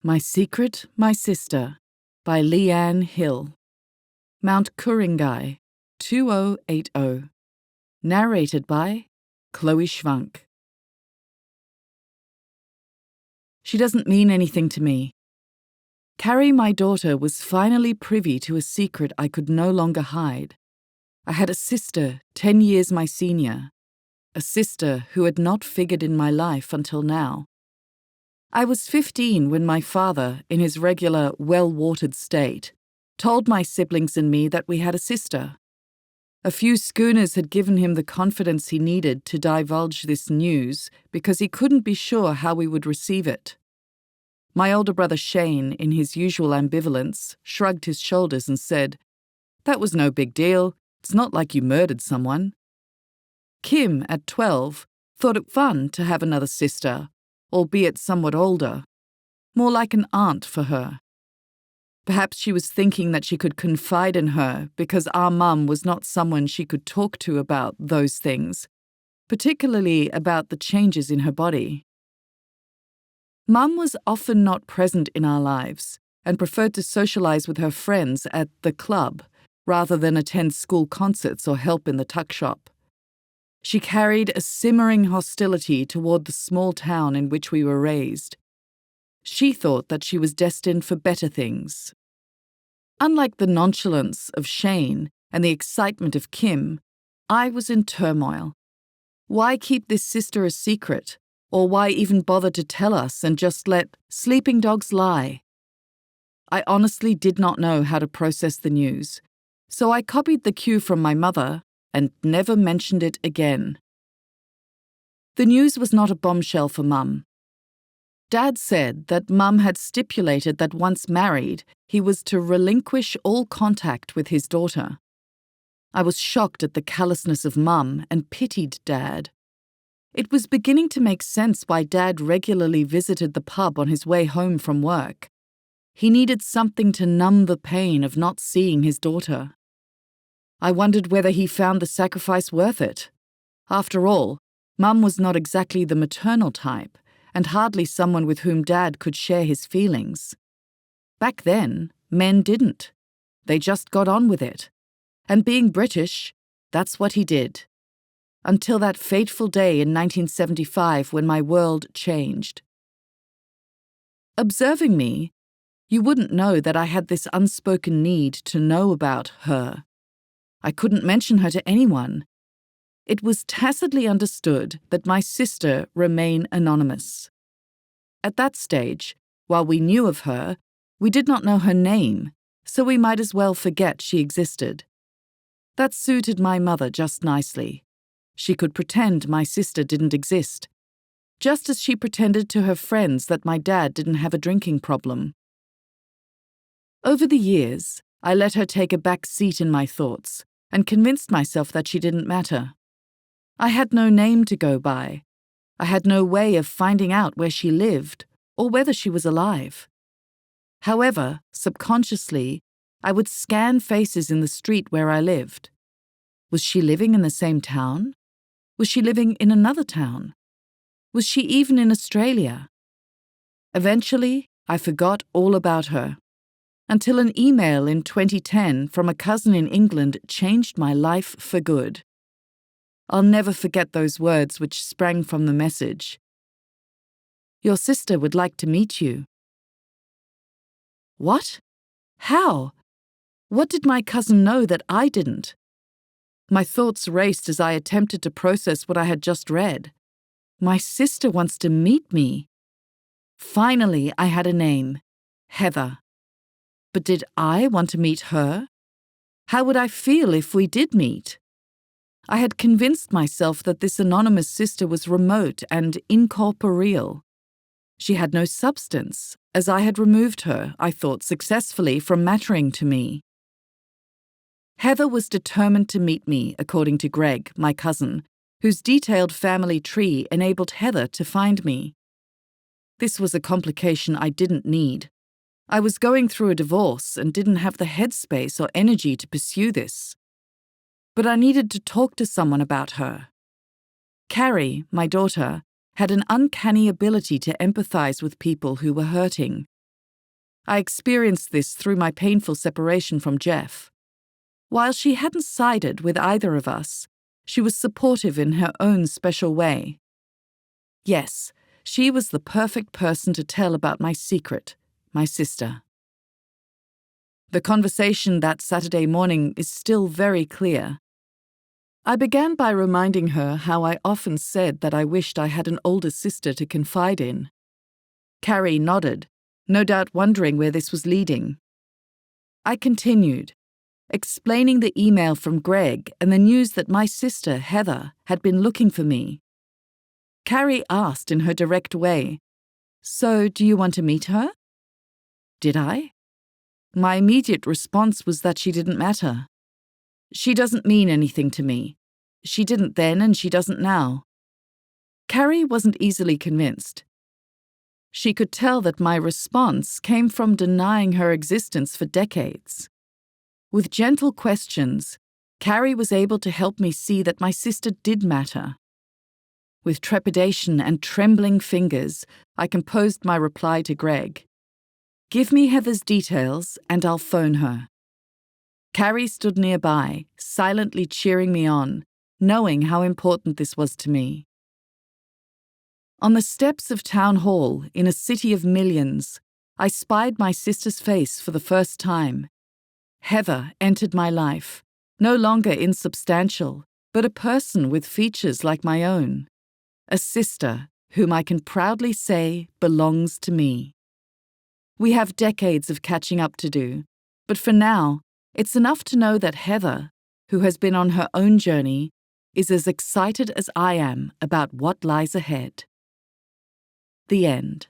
My Secret, My Sister by Leanne Hill. Mount Ku-ring-gai, 2080. Narrated by Chloe Schwank. She doesn't mean anything to me. Carrie, my daughter, was finally privy to a secret I could no longer hide. I had a sister 10 years my senior, a sister who had not figured in my life until now. I was 15 when my father, in his regular, well-watered state, told my siblings and me that we had a sister. A few schooners had given him the confidence he needed to divulge this news because he couldn't be sure how we would receive it. My older brother Shane, in his usual ambivalence, shrugged his shoulders and said, "That was no big deal. It's not like you murdered someone." Kim, at 12, thought it fun to have another sister, albeit somewhat older, more like an aunt for her. Perhaps she was thinking that she could confide in her because our mum was not someone she could talk to about those things, particularly about the changes in her body. Mum was often not present in our lives and preferred to socialize with her friends at the club rather than attend school concerts or help in the tuck shop. She carried a simmering hostility toward the small town in which we were raised. She thought that she was destined for better things. Unlike the nonchalance of Shane and the excitement of Kim, I was in turmoil. Why keep this sister a secret? Or why even bother to tell us and just let sleeping dogs lie? I honestly did not know how to process the news, so I copied the cue from my mother and never mentioned it again. The news was not a bombshell for Mum. Dad said that Mum had stipulated that once married, he was to relinquish all contact with his daughter. I was shocked at the callousness of Mum and pitied Dad. It was beginning to make sense why Dad regularly visited the pub on his way home from work. He needed something to numb the pain of not seeing his daughter. I wondered whether he found the sacrifice worth it. After all, Mum was not exactly the maternal type, and hardly someone with whom Dad could share his feelings. Back then, men didn't. They just got on with it. And being British, that's what he did. Until that fateful day in 1975 when my world changed. Observing me, you wouldn't know that I had this unspoken need to know about her. I couldn't mention her to anyone. It was tacitly understood that my sister remain anonymous. At that stage, while we knew of her, we did not know her name, so we might as well forget she existed. That suited my mother just nicely. She could pretend my sister didn't exist, just as she pretended to her friends that my dad didn't have a drinking problem. Over the years, I let her take a back seat in my thoughts and convinced myself that she didn't matter. I had no name to go by. I had no way of finding out where she lived or whether she was alive. However, subconsciously, I would scan faces in the street where I lived. Was she living in the same town? Was she living in another town? Was she even in Australia? Eventually, I forgot all about her, until an email in 2010 from a cousin in England changed my life for good. I'll never forget those words which sprang from the message. "Your sister would like to meet you." What? How? What did my cousin know that I didn't? My thoughts raced as I attempted to process what I had just read. My sister wants to meet me. Finally, I had a name. Heather. But did I want to meet her? How would I feel if we did meet? I had convinced myself that this anonymous sister was remote and incorporeal. She had no substance, as I had removed her, I thought successfully, from mattering to me. Heather was determined to meet me, according to Greg, my cousin, whose detailed family tree enabled Heather to find me. This was a complication I didn't need. I was going through a divorce and didn't have the headspace or energy to pursue this. But I needed to talk to someone about her. Carrie, my daughter, had an uncanny ability to empathize with people who were hurting, I experienced this through my painful separation from Jeff. While she hadn't sided with either of us, she was supportive in her own special way. Yes, she was the perfect person to tell about my secret, my sister. The conversation that Saturday morning is still very clear. I began by reminding her how I often said that I wished I had an older sister to confide in. Carrie nodded, no doubt wondering where this was leading. I continued, explaining the email from Greg and the news that my sister, Heather, had been looking for me. Carrie asked in her direct way, "So, do you want to meet her?" Did I? My immediate response was that she didn't matter. She doesn't mean anything to me. She didn't then and she doesn't now. Carrie wasn't easily convinced. She could tell that my response came from denying her existence for decades. With gentle questions, Carrie was able to help me see that my sister did matter. With trepidation and trembling fingers, I composed my reply to Greg. "Give me Heather's details and I'll phone her." Carrie stood nearby, silently cheering me on, knowing how important this was to me. On the steps of Town Hall, in a city of millions, I spied my sister's face for the first time. Heather entered my life, no longer insubstantial, but a person with features like my own. A sister whom I can proudly say belongs to me. We have decades of catching up to do, but for now, it's enough to know that Heather, who has been on her own journey, is as excited as I am about what lies ahead. The end.